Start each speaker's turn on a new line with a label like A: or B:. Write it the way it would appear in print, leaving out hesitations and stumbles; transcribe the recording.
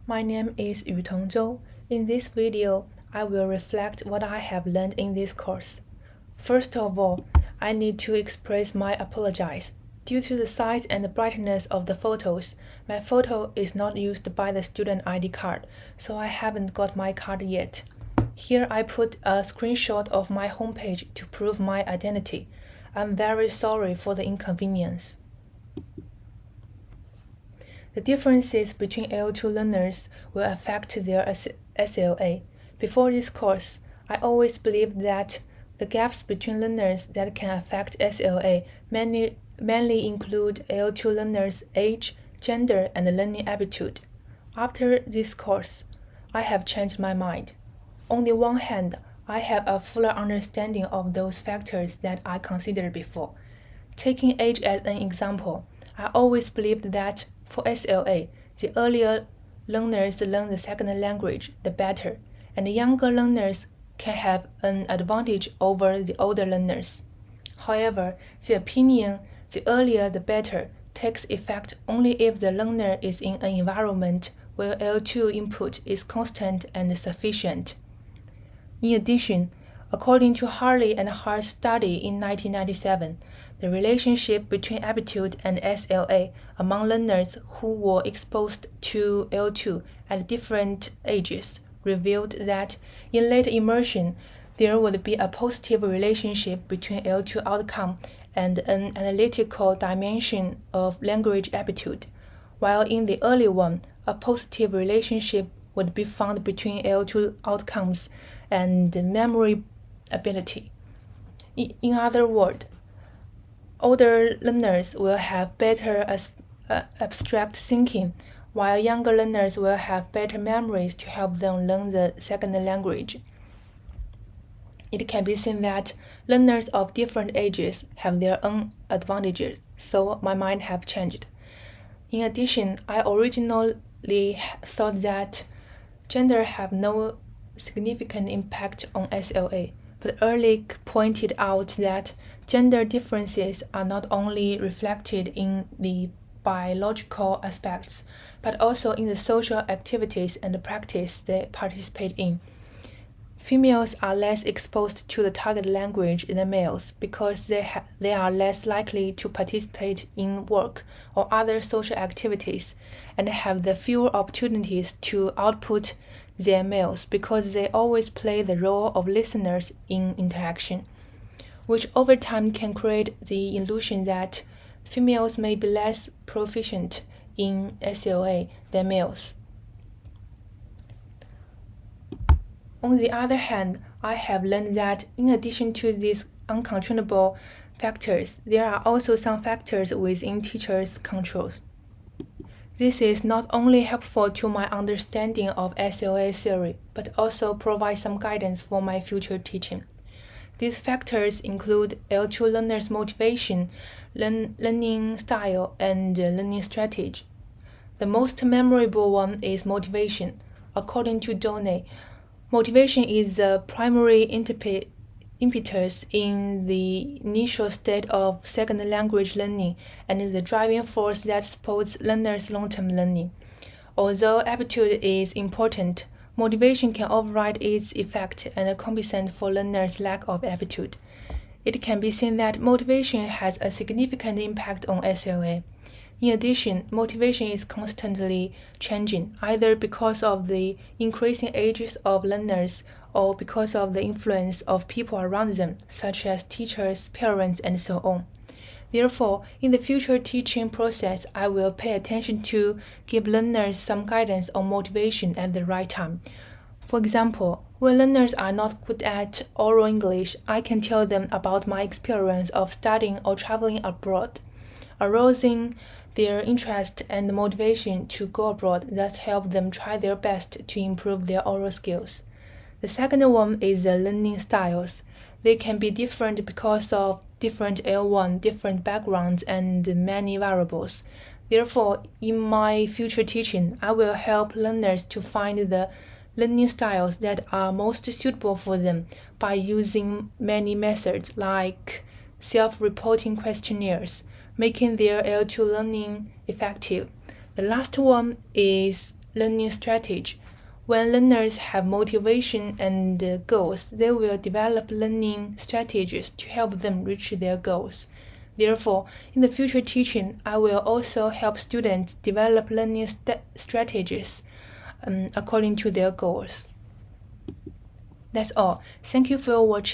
A: My name is Yutong Zou. In this video, I will reflect what I have learned in this course. First of all, I need to express my apologies. Due to the size and brightness of the photos, my photo is not used by the student ID card, so I haven't got my card yet. Here I put a screenshot of my homepage to prove my identity. I'm very sorry for the inconvenience. The differences between L2 learners will affect their SLA. Before this course, I always believed that the gaps between learners that can affect SLA mainly include L2 learners' age, gender, and learning aptitude. After this course, I have changed my mind. On the one hand, I have a fuller understanding of those factors that I considered before. Taking age as an example, I always believed that for SLA, the earlier learners learn the second language, the better, and the younger learners can have an advantage over the older learners. However, the opinion, the earlier the better, takes effect only if the learner is in an environment where L2 input is constant and sufficient. In addition, according to Harley and Hart's study in 1997, the relationship between aptitude and SLA among learners who were exposed to L2 at different ages revealed that in late immersion, there would be a positive relationship between L2 outcome and an analytical dimension of language aptitude, while in the early one, a positive relationship would be found between L2 outcomes and memory ability. In other words, older learners will have better abstract thinking, while younger learners will have better memories to help them learn the second language. It can be seen that learners of different ages have their own advantages, so my mind have changed. In addition, I originally thought that gender have no significant impact on SLA, but Ehrlich pointed out that gender differences are not only reflected in the biological aspects, but also in the social activities and practice they participate in. Females are less exposed to the target language than males because they are less likely to participate in work or other social activities and have the fewer opportunities to output than males because they always play the role of listeners in interaction, which over time can create the illusion that females may be less proficient in SLA than males. On the other hand, I have learned that in addition to these uncontrollable factors, there are also some factors within teachers' control. This is not only helpful to my understanding of SLA theory, but also provides some guidance for my future teaching. These factors include L2 learners' motivation, learning style, and learning strategy. The most memorable one is motivation. According to Donne, motivation is the primary impetus in the initial state of second language learning and is the driving force that supports learners' long-term learning. Although aptitude is important, motivation can override its effect and compensate for learners' lack of aptitude. It can be seen that motivation has a significant impact on SLA. In addition, motivation is constantly changing, either because of the increasing ages of learners or because of the influence of people around them, such as teachers, parents, and so on. Therefore, in the future teaching process, I will pay attention to give learners some guidance on motivation at the right time. For example, when learners are not good at oral English, I can tell them about my experience of studying or traveling abroad, arousing their interest and motivation to go abroad, thus help them try their best to improve their oral skills. The second one is the learning styles. They can be different because of different L1, different backgrounds, and many variables. Therefore, in my future teaching, I will help learners to find the learning styles that are most suitable for them by using many methods like self-reporting questionnaires, making their L2 learning effective. The last one is learning strategy. When learners have motivation and goals, they will develop learning strategies to help them reach their goals. Therefore, in the future teaching, I will also help students develop learning strategies according to their goals. That's all. Thank you for watching.